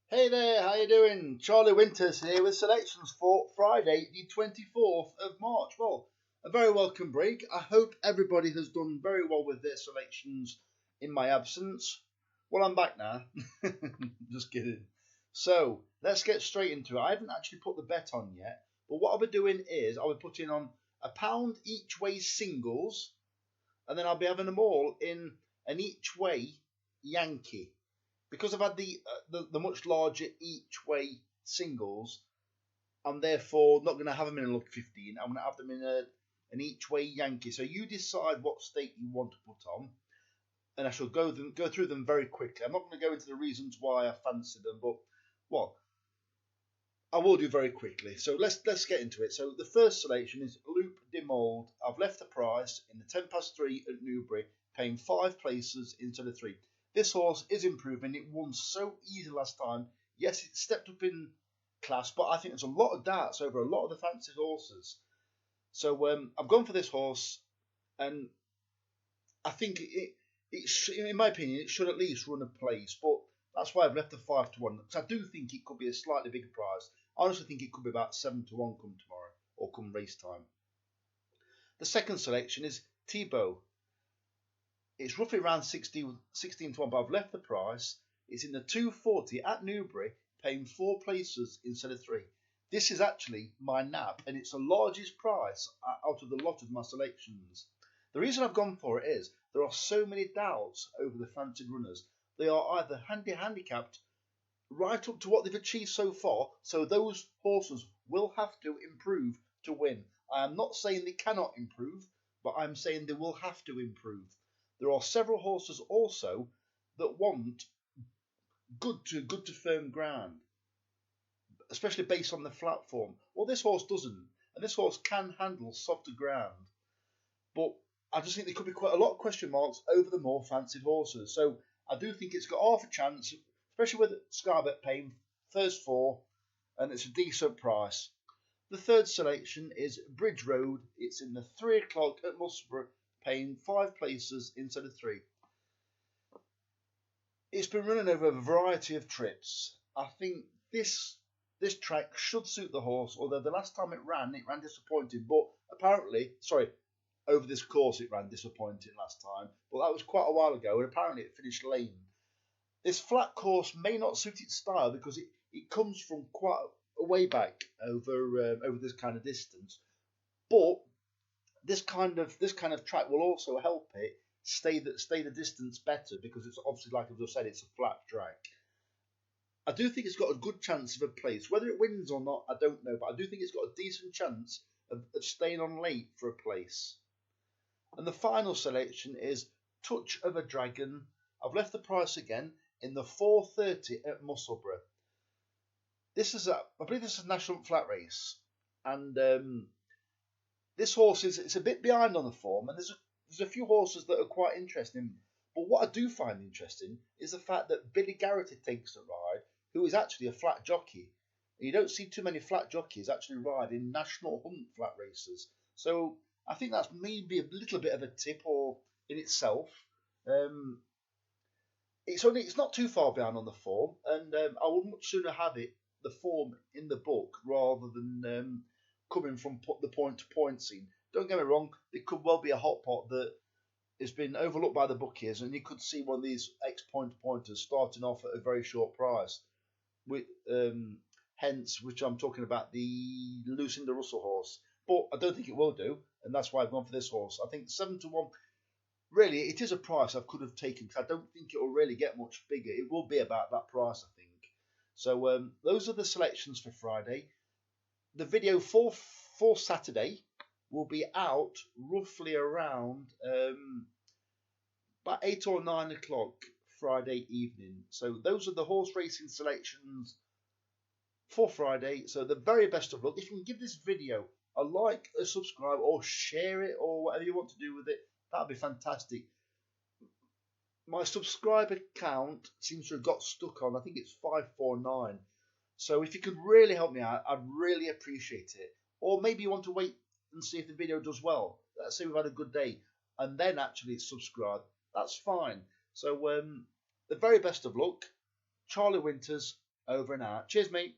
Hey there, how you doing? Charlie Winters here with selections for Friday, the 24th of March. Well, a very welcome break. I hope everybody has done very well with their selections in my absence. Well, I'm back now. Just kidding. So, let's get straight into it. I haven't actually put the bet on yet, but what I'll be doing is I'll be putting on £1 each way singles, and then I'll be having them all in an each way Yankee because I've had the much larger each way singles. I'm therefore not going to have them in a lucky 15. I'm going to have them in an each way Yankee. So you decide what stake you want to put on, and I shall go through them very quickly. I'm not going to go into the reasons why I fancy them, but well, I will do very quickly. So let's get into it. So the first selection is Loop de Mold. I've left the price in the 10 past 3 at Newbury, paying 5 places instead of 3. This horse is improving. It won so easy last time. Yes, it stepped up in class, but I think there's a lot of darts over a lot of the fancy horses. So I've gone for this horse, and I think in my opinion, it should at least run a place. But that's why I've left the 5 to 1, because I do think it could be a slightly bigger price. I honestly think it could be about 7 to 1 come tomorrow or come race time. The second selection is Thibaut. It's roughly around 16 to 1, but I've left the price. It's in the 240 at Newbury, paying 4 places instead of 3. This is actually my nap, and it's the largest price out of the lot of my selections. The reason I've gone for it is there are so many doubts over the fancied runners. They are either handicapped right up to what they've achieved so far, so those horses will have to improve to win. I am not saying they cannot improve, but I'm saying they will have to improve. There are several horses also that want good to firm ground, especially based on the flat form. Well, this horse doesn't, and this horse can handle softer ground. But I just think there could be quite a lot of question marks over the more fancied horses. So I do think it's got half a chance, especially with Skybet paying first 4, and it's a decent price. The third selection is Bridge Road. It's in the 3 o'clock at Musselburgh, paying 5 places instead of 3. It's been running over a variety of trips. I think this track should suit the horse, although the last time it ran disappointing. But apparently, over this course it ran disappointing last time. But that was quite a while ago, and apparently it finished lame. This flat course may not suit its style because it comes from quite a way back over this kind of distance. But this kind of track will also help it stay the distance better because it's obviously, like I've just said, it's a flat track. I do think it's got a good chance of a place. Whether it wins or not, I don't know, but I do think it's got a decent chance of staying on late for a place. And the final selection is Touch of a Dragon. I've left the price again in the 4:30 at Musselburgh. I believe this is a national flat race, and this horse it's a bit behind on the form, and there's a few horses that are quite interesting. But what I do find interesting is the fact that Billy Garrity takes the ride, who is actually a flat jockey. And you don't see too many flat jockeys actually ride in national hunt flat races. So I think that's maybe a little bit of a tip or in itself. It's not too far behind on the form, and I would much sooner have the form in the book rather than coming from the point to point scene. Don't get me wrong, it could well be a hot pot that has been overlooked by the bookies, and you could see one of these ex-pointers starting off at a very short price. With hence, which I'm talking about, the Lucinda Russell horse. But I don't think it will do, and that's why I've gone for this horse. I think 7 to 1. Really, it is a price I could have taken because I don't think it will really get much bigger. It will be about that price, I think. So those are the selections for Friday. The video for Saturday will be out roughly around about 8 or 9 o'clock Friday evening. So those are the horse racing selections for Friday. So the very best of luck. If you can give this video a like, a subscribe, or share it, or whatever you want to do with it, that'd be fantastic. My subscriber count seems to have got stuck on, I think it's 549. So if you could really help me out, I'd really appreciate it. Or maybe you want to wait and see if the video does well. Let's say we've had a good day, and then actually subscribe. That's fine. So the very best of luck. Charlie Winters, Over and out. Cheers, mate.